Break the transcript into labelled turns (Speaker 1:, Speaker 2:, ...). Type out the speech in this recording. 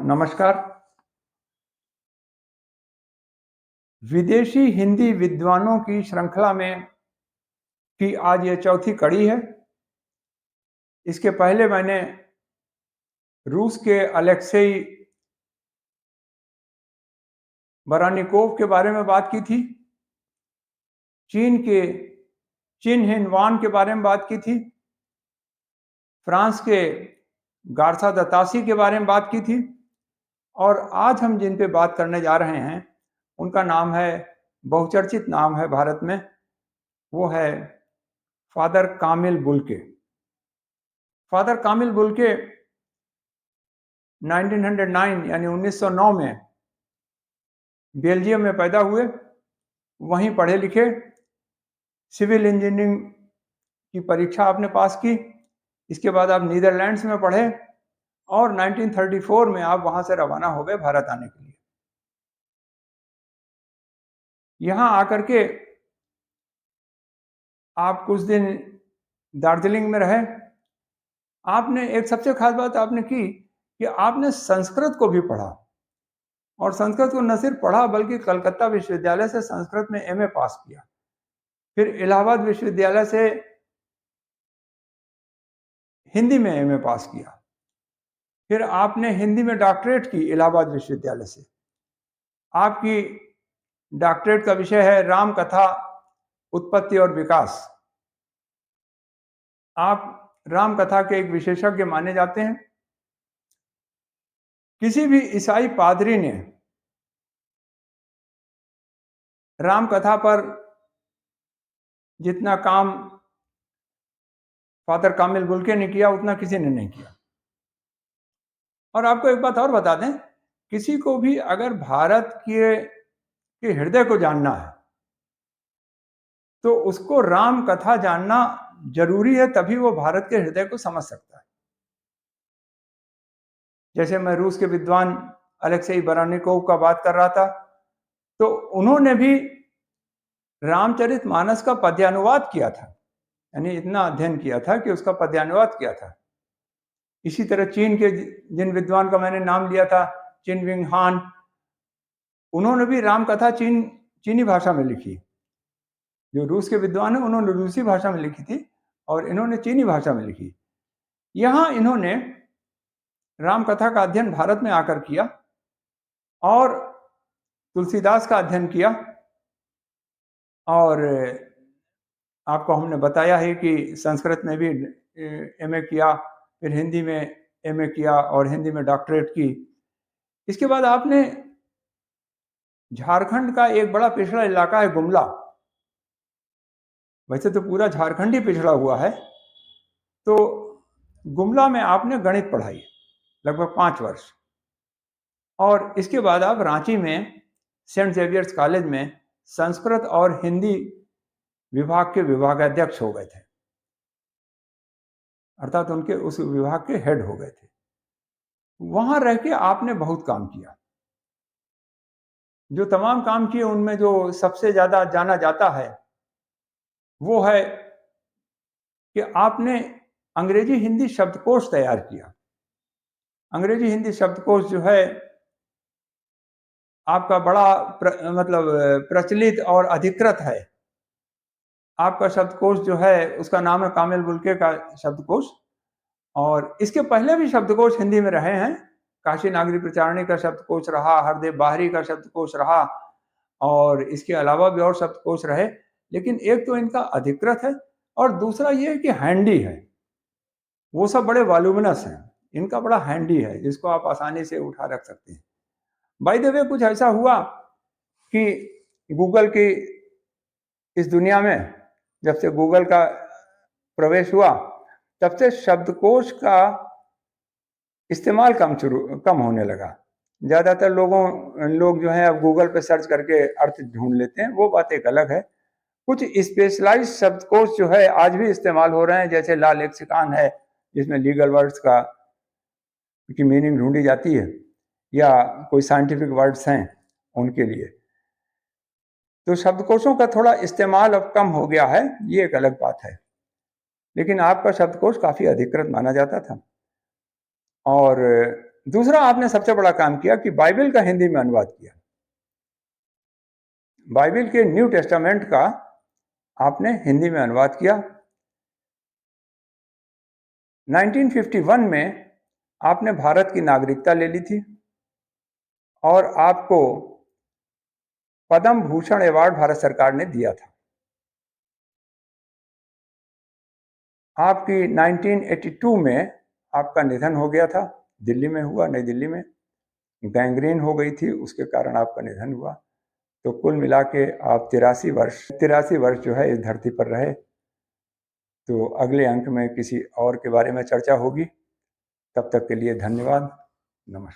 Speaker 1: नमस्कार। विदेशी हिंदी विद्वानों की श्रृंखला में की आज ये चौथी कड़ी है। इसके पहले मैंने रूस के अलेक्सेई बरानिकोव के बारे में बात की थी, चीन के चिन हिनवान के बारे में बात की थी, फ्रांस के गार्सा दतासी के बारे में बात की थी, और आज हम जिन पे बात करने जा रहे हैं उनका नाम है, बहुचर्चित नाम है भारत में, वो है फादर कामिल बुल्के। फादर कामिल बुल्के 1909 यानी 1909 में बेल्जियम में पैदा हुए, वहीं पढ़े लिखे, सिविल इंजीनियरिंग की परीक्षा आपने पास की, इसके बाद आप नीदरलैंड्स में पढ़े और 1934 में आप वहां से रवाना हो गए भारत आने के लिए। यहां आकर के आप कुछ दिन दार्जिलिंग में रहे। आपने एक सबसे खास बात आपने की कि आपने संस्कृत को भी पढ़ा, और संस्कृत को न सिर्फ पढ़ा बल्कि कलकत्ता विश्वविद्यालय से संस्कृत में एमए पास किया, फिर इलाहाबाद विश्वविद्यालय से हिंदी में एमए पास किया, फिर आपने हिंदी में डॉक्टरेट की इलाहाबाद विश्वविद्यालय से। आपकी डॉक्टरेट का विषय है राम कथा, उत्पत्ति और विकास। आप राम कथा के एक विशेषज्ञ माने जाते हैं। किसी भी ईसाई पादरी ने राम कथा पर जितना काम फादर कामिल बुल्के ने किया उतना किसी ने नहीं किया। और आपको एक बात और बता दें, किसी को भी अगर भारत के हृदय को जानना है तो उसको राम कथा जानना जरूरी है, तभी वो भारत के हृदय को समझ सकता है। जैसे मैं रूस के विद्वान अलेक्सेई बरानिकोव का बात कर रहा था, तो उन्होंने भी रामचरितमानस का पद्यानुवाद किया था, यानी इतना अध्ययन किया था कि उसका पद्यानुवाद किया था। इसी तरह चीन के जिन विद्वान का मैंने नाम लिया था, चिन विंग हान, उन्होंने भी रामकथा चीनी भाषा में लिखी। जो रूस के विद्वान हैं उन्होंने रूसी भाषा में लिखी थी और इन्होंने चीनी भाषा में लिखी। यहां इन्होंने रामकथा का अध्ययन भारत में आकर किया और तुलसीदास का अध्ययन किया, और आपको हमने बताया है कि संस्कृत में भी एमए किया, फिर हिंदी में एमए किया और हिंदी में डॉक्टरेट की। इसके बाद आपने झारखंड का एक बड़ा पिछड़ा इलाका है गुमला, वैसे तो पूरा झारखंड ही पिछड़ा हुआ है, तो गुमला में आपने गणित पढ़ाई लगभग 5 वर्ष, और इसके बाद आप रांची में सेंट जेवियर्स कॉलेज में संस्कृत और हिंदी विभाग के विभागाध्यक्ष हो गए थे, अर्थात उनके उस विभाग के हेड हो गए थे। वहां रह के आपने बहुत काम किया। जो तमाम काम किए उनमें जो सबसे ज्यादा जाना जाता है वो है कि आपने अंग्रेजी हिंदी शब्दकोश तैयार किया। अंग्रेजी हिंदी शब्दकोश जो है आपका बड़ा प्रचलित और अधिकृत है। आपका शब्दकोश जो है उसका नाम है कामिल बुल्के का शब्दकोश, और इसके पहले भी शब्दकोश हिंदी में रहे हैं। काशी नागरी प्रचारणी का शब्दकोश रहा, हरदेव बाहरी का शब्दकोश रहा, और इसके अलावा भी और शब्दकोश रहे, लेकिन एक तो इनका अधिकृत है और दूसरा ये है कि हैंडी है। वो सब बड़े वॉल्यूमिनस हैं, इनका बड़ा हैंडी है जिसको आप आसानी से उठा रख सकते हैं। बाय द वे, कुछ ऐसा हुआ कि गूगल की इस दुनिया में जब से गूगल का प्रवेश हुआ तब से शब्दकोश का इस्तेमाल कम होने लगा। ज्यादातर लोग जो है अब गूगल पे सर्च करके अर्थ ढूंढ लेते हैं, वो बात एक अलग है। कुछ स्पेशलाइज्ड शब्दकोश जो है आज भी इस्तेमाल हो रहे हैं, जैसे ला लेक्सिकॉन है जिसमें लीगल वर्ड्स की मीनिंग ढूंढी जाती है, या कोई साइंटिफिक वर्ड्स हैं उनके लिए। तो शब्दकोशों का थोड़ा इस्तेमाल अब कम हो गया है, ये एक अलग बात है, लेकिन आपका शब्दकोश काफी अधिकृत माना जाता था। और दूसरा आपने सबसे बड़ा काम किया कि बाइबल का हिंदी में अनुवाद किया। बाइबल के न्यू टेस्टामेंट का आपने हिंदी में अनुवाद किया। 1951 में आपने भारत की नागरिकता ले ली थी और आपको पद्म भूषण अवार्ड भारत सरकार ने दिया था। आपकी 1982 में आपका निधन हो गया था, दिल्ली में हुआ, नई दिल्ली में गैंग्रीन हो गई थी, उसके कारण आपका निधन हुआ। तो कुल मिला के आप 83 वर्ष जो है इस धरती पर रहे। तो अगले अंक में किसी और के बारे में चर्चा होगी। तब तक के लिए धन्यवाद, नमस्कार।